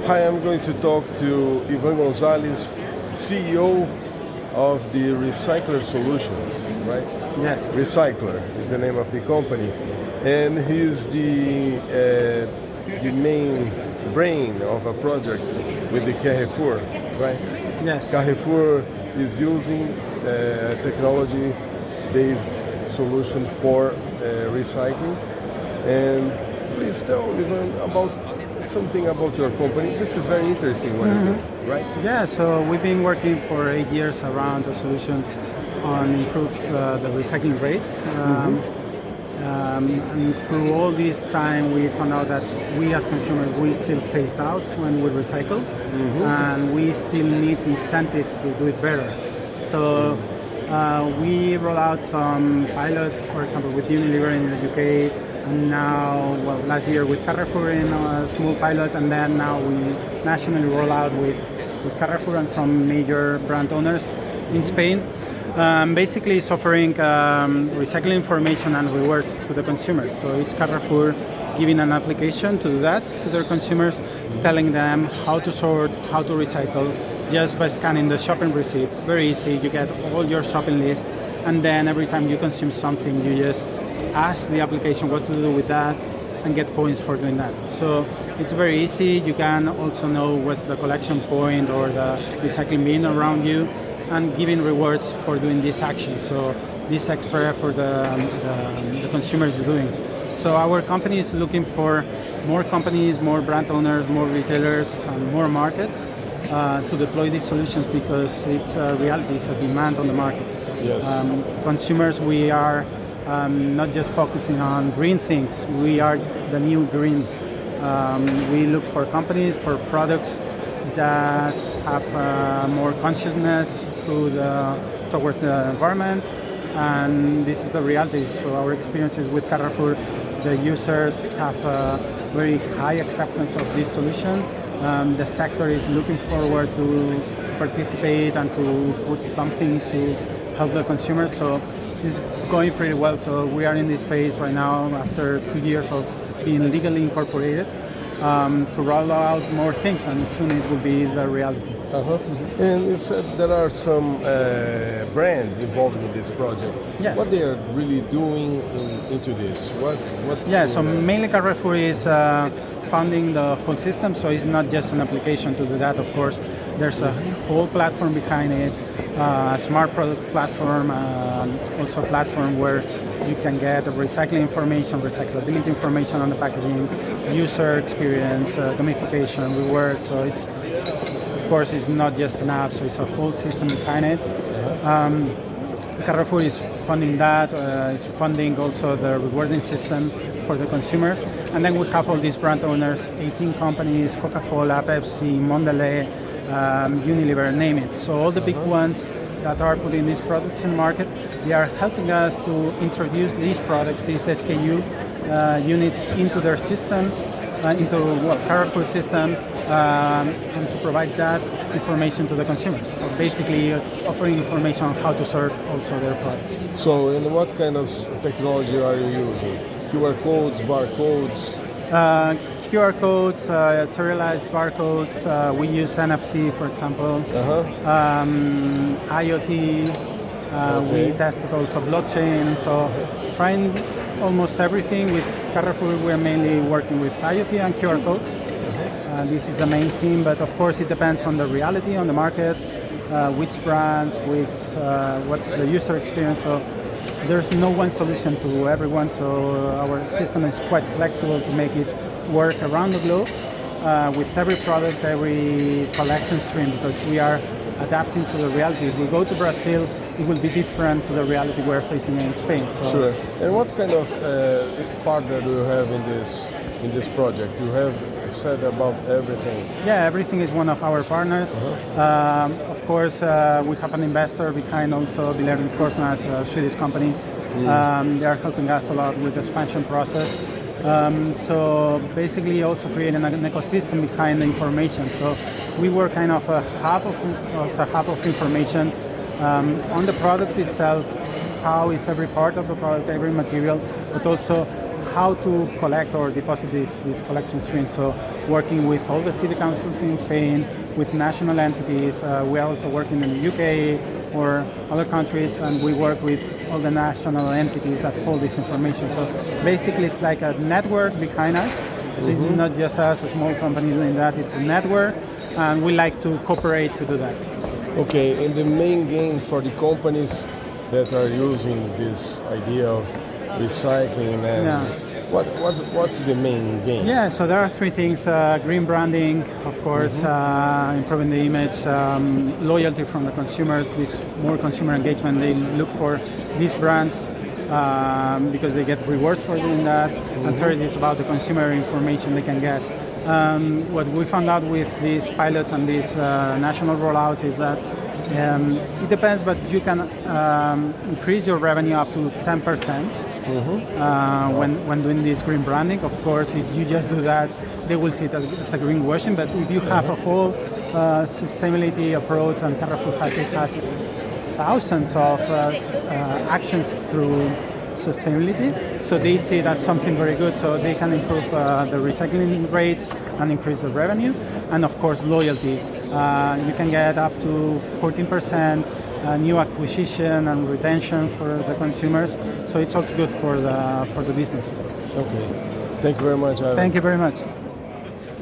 Hi, I'm going to talk to Ivan Gonzalez, CEO of the Recycler Solutions, right? Yes. Recycler is the name of the company, and he's the main brain of a project with the Carrefour, right? Yes. Carrefour is using technology-based solution for recycling. And please tell Ivan about something about your company. This is very interesting what you do, right? Yeah, so we've been working for 8 years around a solution on improve the recycling rates. And through all this time, we found out that we as consumers, we still phased out when we recycle, and we still need incentives to do it better. So we roll out some pilots, for example, with Unilever in the UK, and now, well, last year with Carrefour in a small pilot, and then now we nationally roll out with Carrefour and some major brand owners in Spain. Basically, it's offering recycling information and rewards to the consumers. So it's Carrefour giving an application to do that to their consumers, telling them how to sort, how to recycle, just by scanning the shopping receipt. Very easy. You get all your shopping list, and then every time you consume something, you just ask the application what to do with that and get points for doing that. So it's very easy. You can also know what's the collection point or the recycling bin around you, and giving rewards for doing this action. So this extra effort the consumers are doing. So our company is looking for more companies, more brand owners, more retailers, and more markets to deploy these solutions, because it's a reality, it's a demand on the market. Yes. Consumers, we are not just focusing on green things, we are the new green. We look for companies, for products that have more consciousness towards the environment, and this is a reality. So our experiences with Carrefour, the users have a very high acceptance of this solution. The sector is looking forward to participate and to put something to help the consumers. So it's going pretty well. So we are in this phase right now, after 2 years of being legally incorporated, to roll out more things, and soon it will be the reality. And you said there are some brands involved in this project. Yes. What they are really doing into this? Yeah, so mainly Carrefour is funding the whole system, so it's not just an application to do that. Of course, there's a whole platform behind it, a smart product platform, also a platform where you can get recycling information, recyclability information on the packaging, user experience, gamification, rewards. So it's, of course, it's not just an app, so it's a whole system behind it. Carrefour is funding that, is funding also the rewarding system for the consumers. And then we have all these brand owners, 18 companies, Coca-Cola, Pepsi, Mondelez, Unilever, name it. So all the big ones that are putting these products in the market, they are helping us to introduce these products, these SKU units into their system, into Carrefour system, and to provide that information to the consumers. So basically offering information on how to sort also their products. So, and what kind of technology are you using? QR codes, barcodes? QR codes, serialized barcodes. We use NFC, for example. IoT. We tested also blockchain. So trying almost everything. With Carrefour, we're mainly working with IoT and QR codes. This is the main theme, but of course it depends on the reality on the market, which brands, what's the user experience. So there's no one solution to everyone. So our system is quite flexible to make it work around the globe with every product, every collection stream, because we are adapting to the reality. If we go to Brazil, it will be different to the reality we're facing in Spain. So sure. And what kind of partner do you have in this project? You have said about everything. Yeah, everything is one of our partners. Of course, we have an investor behind also, Billerud Korsnäs, a Swedish company. They are helping us a lot with the expansion process. So basically also creating an ecosystem behind the information. So we were kind of a hub of information on the product itself, how is every part of the product, every material, but also how to collect or deposit these collection streams. So working with all the city councils in Spain, with national entities. We are also working in the UK or other countries, and we work with all the national entities that hold this information. So basically it's like a network behind us. So it's not just us, a small company doing that, it's a network, and we like to cooperate to do that. Okay, and the main gain for the companies that are using this idea of recycling and what's the main gain? Yeah, so there are three things: green branding, of course, improving the image, loyalty from the consumers. This more consumer engagement. They look for these brands because they get rewards for doing that. And third is about the consumer information they can get. What we found out with these pilots and these national rollouts is that it depends, but you can increase your revenue up to 10% when doing this green branding. Of course, if you just do that, they will see it as a greenwashing. But if you have a whole sustainability approach, and Carrefour has thousands of actions through sustainability, so they see it as something very good, so they can improve the recycling rates and increase the revenue, and of course loyalty. You can get up to 14% new acquisition and retention for the consumers, so it's also good for the business. Okay, thank you very much, Ivan. Thank you very much.